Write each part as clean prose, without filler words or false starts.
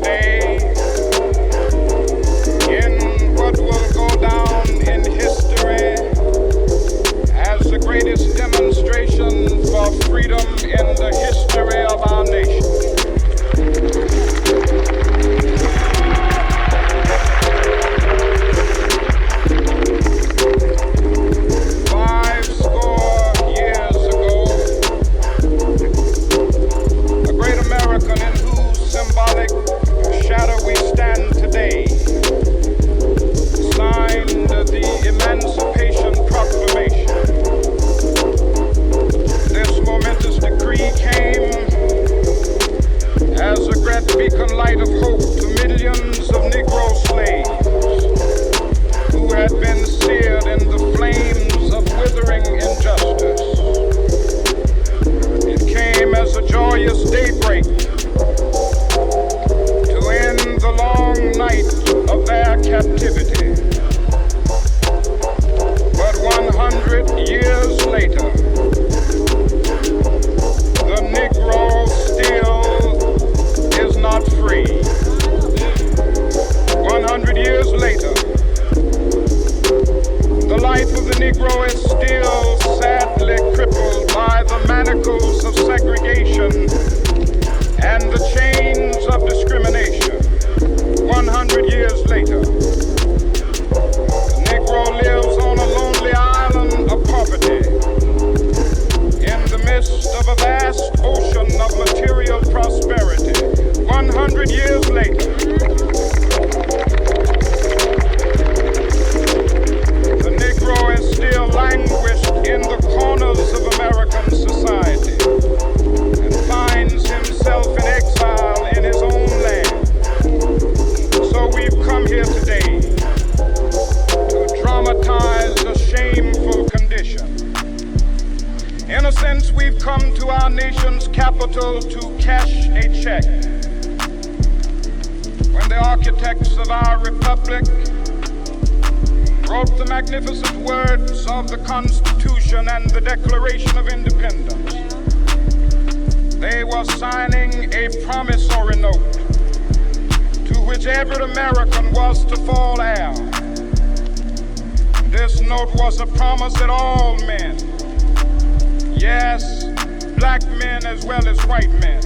today in what will go down in history as the greatest demonstration for freedom in the history of our nation. Beacon light of hope to millions of Negro slaves who had been seared in the flames of withering injustice. It came as a joyous daybreak to end the long night of their captivity. But 100 years later, the Negro still is not free. 100 years later, the life of the Negro is still sadly crippled by the manacles of segregation and the chains of discrimination. 100 years later, the Negro lives on a lonely island of poverty in the midst of a vast ocean of material prosperity. 100 years later, the Negro is still languished in the corners of American society and finds himself in exile in his own land. So we've come here today to dramatize a shameful condition. In a sense, we've come to our nation's capital to cash a check. When the architects of our republic wrote the magnificent words of the Constitution and the Declaration of Independence, they were signing a promissory note to which every American was to fall heir. This note was a promise that all men, yes, black men as well as white men,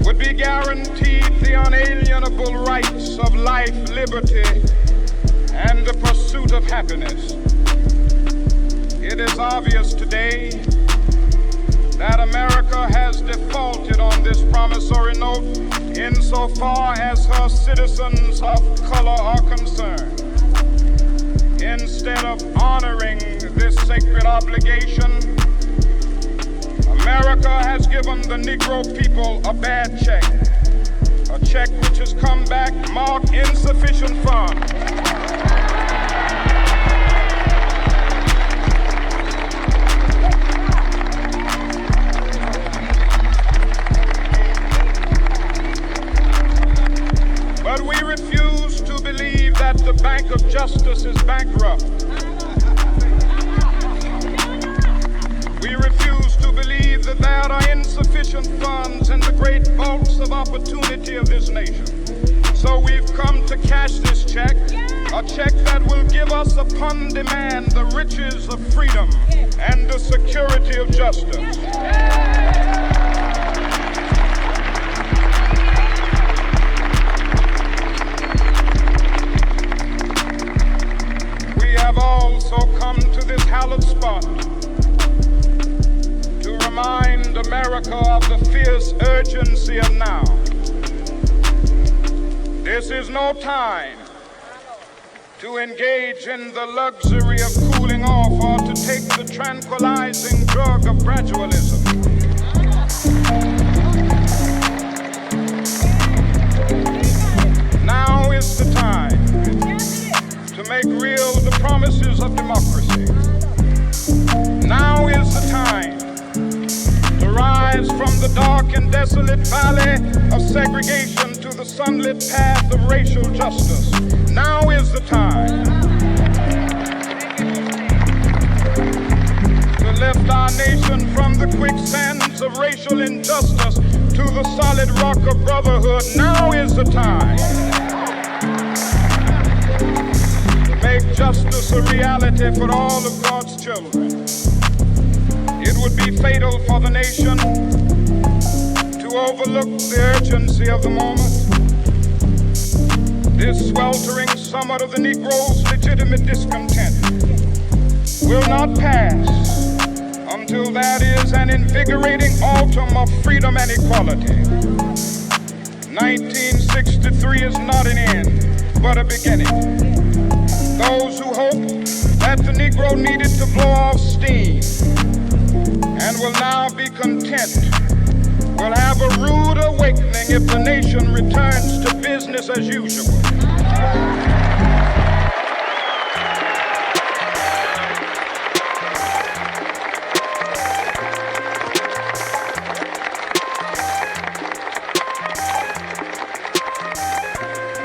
would be guaranteed the unalienable rights of life, liberty, and the pursuit of happiness. It is obvious today that America has defaulted on this promissory note insofar as her citizens of color are concerned. Instead of honoring this sacred obligation, America has given the Negro people a bad check, a check which has come back marked insufficient funds. But we refuse to believe that the Bank of Justice is bankrupt. We refuse to believe that there are insufficient funds in the great vaults of opportunity of this nation. So we've come to cash this check, a check that will give us upon demand the riches of freedom and the security of justice. We have also come to this hallowed spot to remind America of the fierce urgency of now. This is no time to engage in the luxury of cooling off or to take the tranquilizing drug of gradualism. Now is the time to make real the promises of democracy. Now is the time to rise from the dark and desolate valley of segregation to the sunlit path of racial justice. Now is the time to lift our nation from from the quicksands of racial injustice to the solid rock of brotherhood. Now is the time to make justice a reality for all of God's children. It would be fatal for the nation to overlook the urgency of the moment. This sweltering summit of the Negro's legitimate discontent will not pass until that is an invigorating autumn of freedom and equality. 1963 is not an end, but a beginning. Those who hoped that the Negro needed to blow off steam and will now be content will have a rude awakening if the nation returns to business as usual.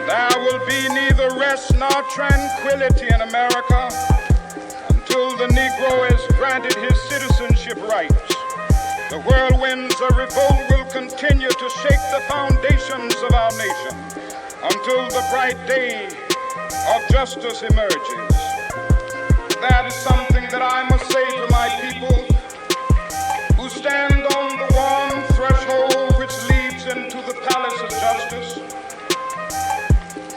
There will be neither rest nor tranquility in America until the Negro is granted his citizenship rights. The whirlwinds of revolt will continue to shake the foundations of our nation until the bright day of justice emerges. That is something that I must say to my people who stand on the warm threshold which leads into the palace of justice.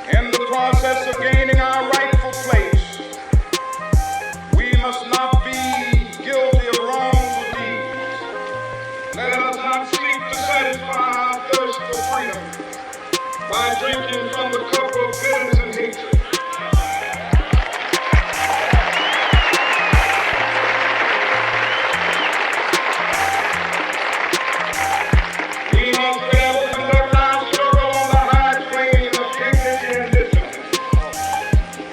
In the process of gaining our rightful place, we must not be guilty of wrongful deeds. Let us not seek to satisfy our thirst for freedom by drinking from the cup of bitterness and hatred. We must forever conduct our struggle on the high plane of dignity and discipline.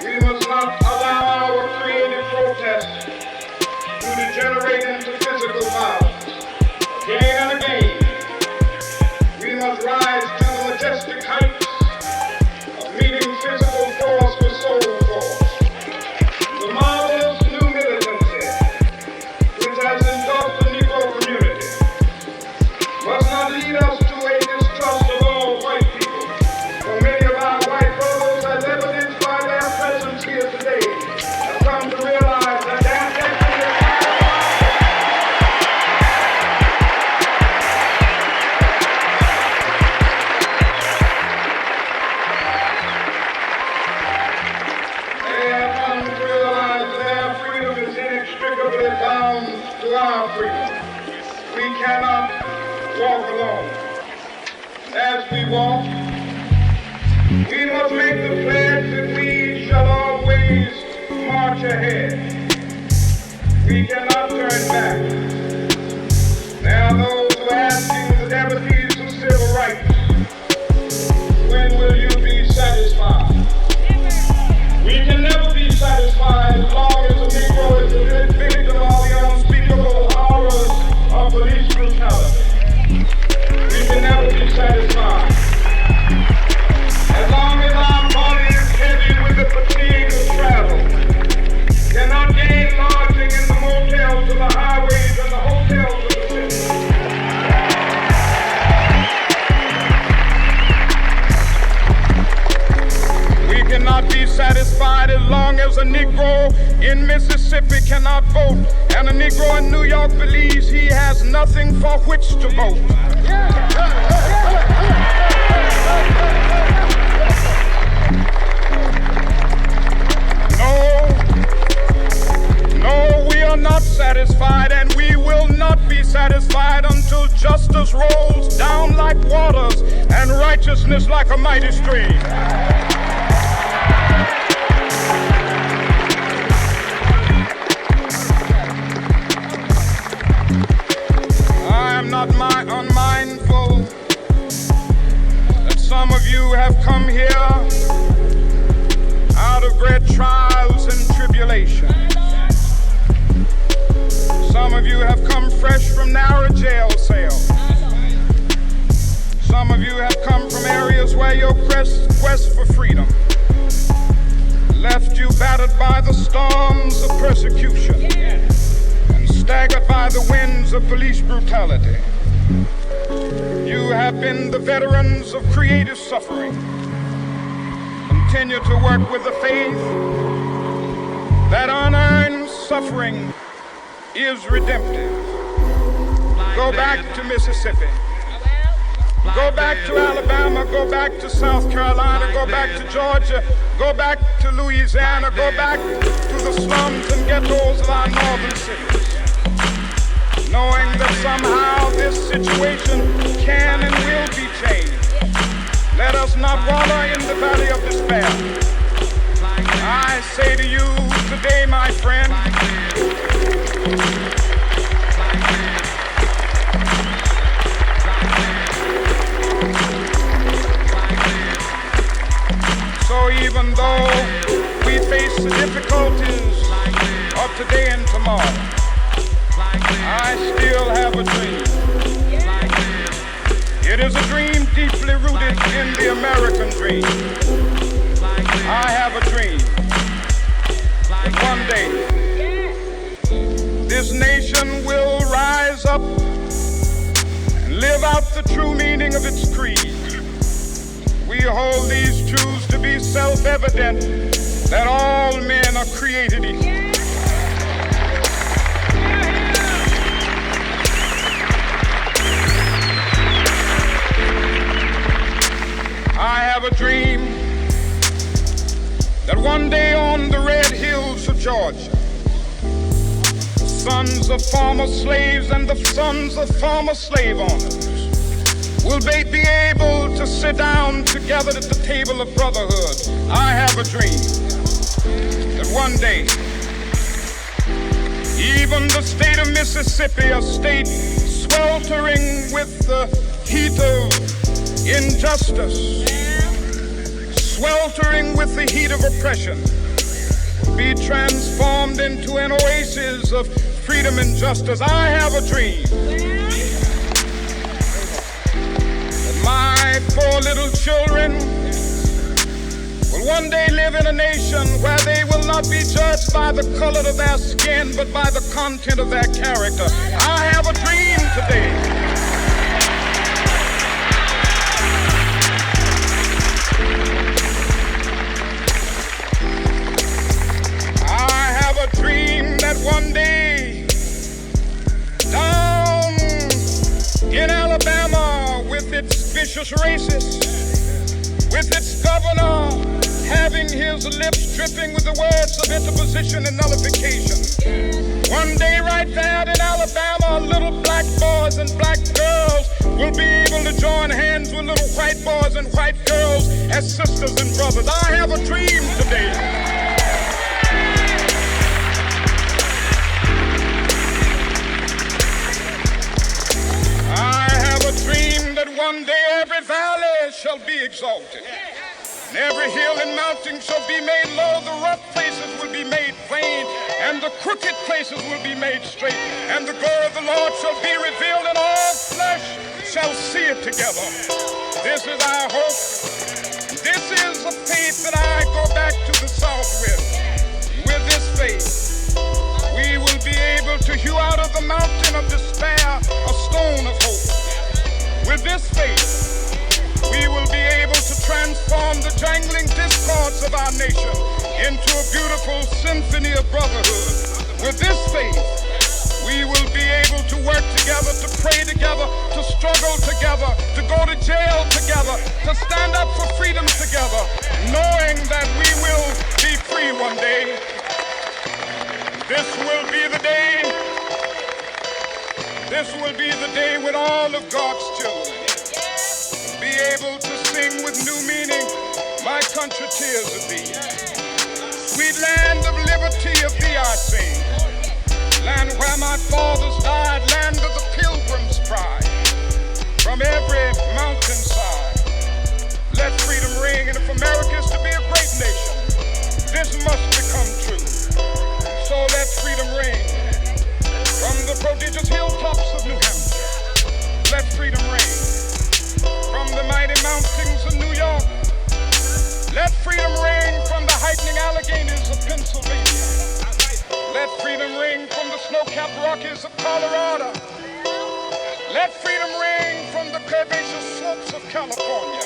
We must not allow our creative protests to degenerate into physical violence. Again and again, we must rise to the majestic heights of meeting physical force with soul force. The marvelous new militancy which has engulfed the Negro community must not lead us to a distrust of all white people. For many of our white brothers, as evidenced by their presence here today, have come to realize that their destiny is inextricably bound to our freedom. We cannot walk alone. As we walk, we must make the pledge that we shall always march ahead. We cannot turn back. There are those who ask you the devotees of civil rights, when will you be satisfied? We can never be satisfied as long as the Negro is a victim of the unspeakable horrors of police brutality. We can never be satisfied as long as our body is heavy with the fatigue of travel. Cannot gain lodging in the motels of the highways and the hotels of the city. We cannot be satisfied as long as a Negro in Mississippi cannot vote and a Negro in New York believes he has nothing for which to vote. No, we are not satisfied, and we will not be satisfied until justice rolls down like waters and righteousness like a mighty stream. I am not unmindful that some of you have come here out of great trials and tribulations. Some of you have come fresh from narrow jail cells. Some of you have come from areas where your quest for freedom left you battered by the storms of persecution and staggered by the winds days of police brutality. You have been the veterans of creative suffering. Continue to work with the faith that unearned suffering is redemptive. Go back to Mississippi. Go back to Alabama. Go back to South Carolina. Go back to Georgia. Go back to Louisiana. Go back to the slums and ghettos of our northern cities. Knowing that somehow this situation can and will be changed. Let us not wallow in the valley of despair. I say to you today, my friend, so even though we face the difficulties of today and tomorrow, I still have a dream. It is a dream deeply rooted in the American dream. I have a dream that one day this nation will rise up and live out the true meaning of its creed. We hold these truths to be self-evident, that all men are created equal. I have a dream that one day on the red hills of Georgia, the sons of former slaves and the sons of former slave owners will be able to sit down together at the table of brotherhood. I have a dream that one day, even the state of Mississippi, a state sweltering with the heat of injustice, sweltering with the heat of oppression, be transformed into an oasis of freedom and justice. I have a dream that my 4 little children will one day live in a nation where they will not be judged by the color of their skin, but by the content of their character. I have a dream today. Dream that one day down in Alabama, with its vicious racists, with its governor having his lips dripping with the words of interposition and nullification, one day right there in Alabama, little black boys and black girls will be able to join hands with little white boys and white girls as sisters and brothers. I have a dream today. Dream that one day every valley shall be exalted, and every hill and mountain shall be made low. The rough places will be made plain, and the crooked places will be made straight. And the glory of the Lord shall be revealed, and all flesh shall see it together. This is our hope. This is the faith that I go back to the South with. With this faith, we will be able to hew out of the mountain of despair a stone of hope. With this faith, we will be able to transform the jangling discords of our nation into a beautiful symphony of brotherhood. With this faith, we will be able to work together, to pray together, to struggle together, to go to jail together, to stand up for freedom together, knowing that we will be free one day. This will be the day. This will be the day when all of God's children be able to sing with new meaning, my country, tears of thee. Sweet land of liberty, of thee I sing. Land where my fathers died, land of the pilgrim's pride. From every mountainside, let freedom ring. And if America is to be a great nation, this must become true. So let freedom ring. From the prodigious hilltops of New Hampshire, let freedom ring. From the mighty mountains of New York, let freedom ring. From the heightening Alleghanies of Pennsylvania, let freedom ring. From the snow snow-capped Rockies of Colorado. Let freedom ring from the curvaceous slopes of California.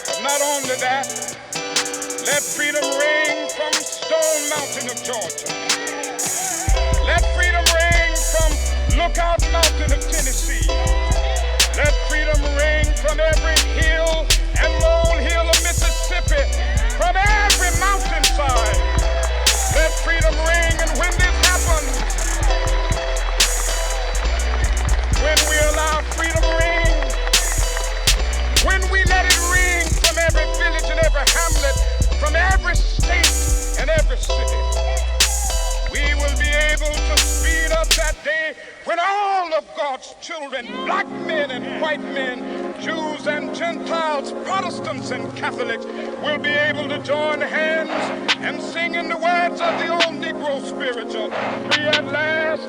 But not only that, let freedom ring from Stone Mountain of Georgia. Let freedom ring from Lookout Mountain of Tennessee. Let freedom ring from every hill and molehill of Mississippi, from every mountainside. Let freedom ring, and when this happens, when we allow freedom ring, when we let it ring from every village and every hamlet, from every state and every city, we will be able to speed up that day when all of God's children, black men and white men, Jews and Gentiles, Protestants and Catholics, will be able to join hands and sing in the words of the old Negro spiritual, free at last,